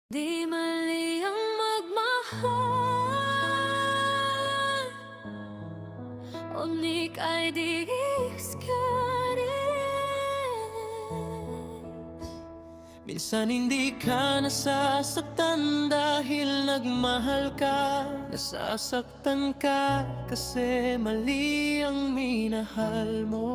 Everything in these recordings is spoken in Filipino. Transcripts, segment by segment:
Di mali ang magmahal, unik ay di Minsan hindi ka nasasaktan dahil nagmahal ka. Nasasaktan ka kasi mali ang minahal mo.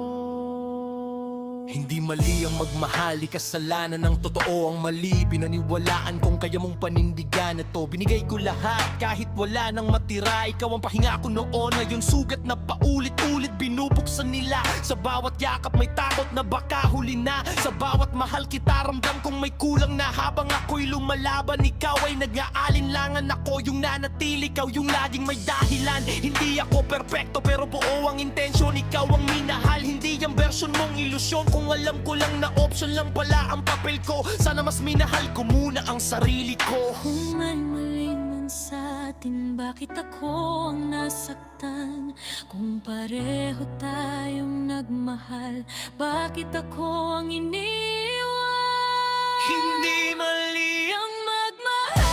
Hindi mali ang magmahal, di kasalanan ng totoo ang mali. Pinaniwalaan kung kaya mong panindigan ito. Binigay ko lahat kahit wala nang matira. Ikaw ang pahinga ko noon, ngayon sugat na paulit-ulit binubuksan nila. Sa bawat yakap may takot na baka huli na. Sa bawat mahal kita ramdam kong may kulang na. Habang ako'y lumalaban, ikaw ay nag-aalinlangan. Ako yung nanatili, ikaw yung laging may dahilan. Hindi ako perpekto pero buo ang intensyon. Ikaw ang minahal, hindi ang version mong ilusyon. Kung alam ko lang na option lang pala ang papel ko, sana mas minahal ko muna ang sarili ko. Kung may mali man sa atin, bakit ako ang nasaktan? Kung pareho tayong nagmahal, bakit ako ang iniwan? Hindi mali Ang magmahal,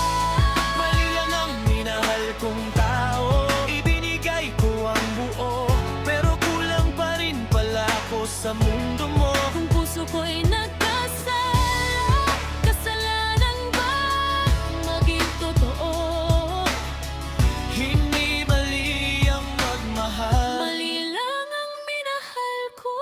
mali lang ang minahal kong tao. Ibinigay ko ang buo, pero kulang pa rin pala ako sa mundo mo. kung puso ko'y nagkasala, kasalanan ba maging totoo? Hindi mali ang magmahal. Mali lang ang minahal ko.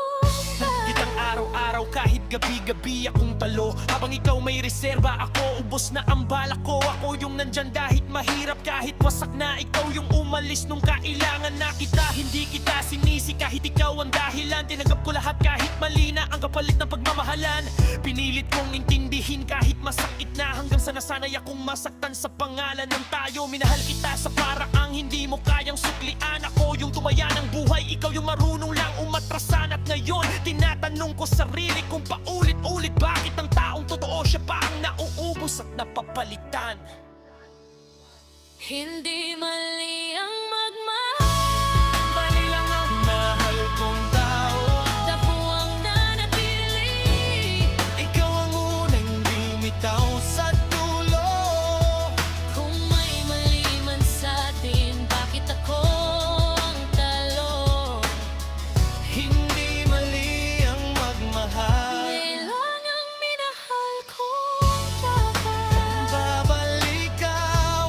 Kitang araw-araw kahit gabi-gabi akong talo. Habang ikaw may reserba, ako ubos na ang bala ko. Ako yung nandyan kahit mahirap, kahit wasak na. Ikaw yung umalis nung kailangan na kita. Hindi kita sinisi kahit ikaw ang dahilan. Tinanggap ko lahat kahit mali na ang kapalit ng pagmamahalan. Pinilit kong intindihin kahit masakit na, hanggang sa nasanay akong masaktan sa pangalan ng tayo. Minahal kita sa paraang hindi mo kayang suklian. Ako yung tumaya ng buhay, ikaw yung marunong lang umatrasan. At ngayon, tinatanong ko sarili kung paulit-ulit, bakit ang taong totoo siya pa ang nauubos at napapalitan? Hindi mali ang magmahal, Mali lang ang mahal kong tao. ako ang nanatili. Ikaw ang unang bumitaw sa dulo. Kung may mali man sa atin, bakit ako ang talo? Hindi mali ang magmahal. Ilan ang minahal ko dapat. Babalik ka,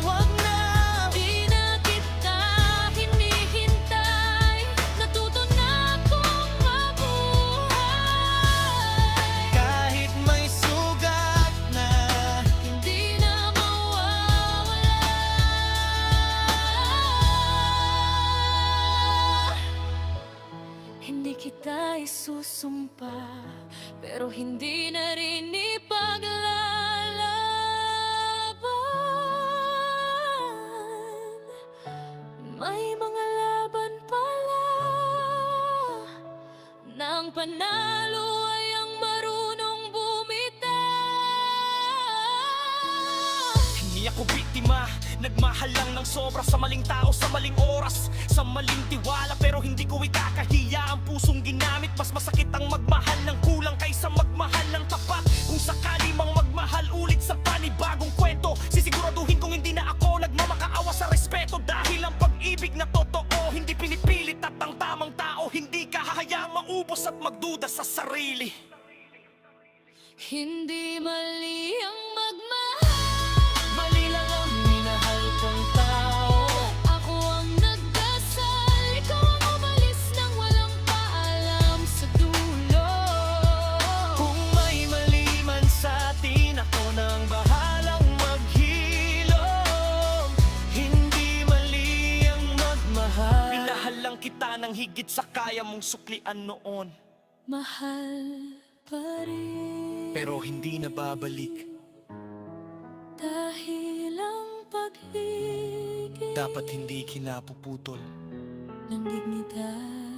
wag na. Di na kita hinihintay, natuto na akong mabuhay. Kahit may sugat na, Hindi na mawawala. Hindi kita isusumpa, pero hindi na rin ipaglalaban. May mga laban pala, nang panalo ay ang marunong bumitaw. hindi ako biktima. Nagmahal lang ng sobra sa maling tao, sa maling oras, sa maling tiwala. Pero hindi ko ikakahiya ang pusong ginamit. Mas masakit ang magmahal ng kulang kaysa magmahal ng tapat. Kung sakali mang magmahal ulit sa panibagong kwento, sisiguraduhin kong hindi na ako nagmamakaawa sa respeto. Dahil ang pag-ibig na totoo, hindi pinipilit, at ang tamang tao hindi ka hahayaang maubos at magduda sa sarili. Hindi mali ang magmahal, Mali lang ang minahal kong tao. ako ang nagdasal, ikaw ang umalis nang walang paalam sa dulo. Kung may mali man sa atin, ako nang bahalang maghilom. Hindi mali ang magmahal. Minahal lang kita ng higit sa kaya mong suklian noon, Mahal pa rin, pero hindi na babalik. dahil ang pag-ibig Dapat hindi kinapuputol. ng dignidad.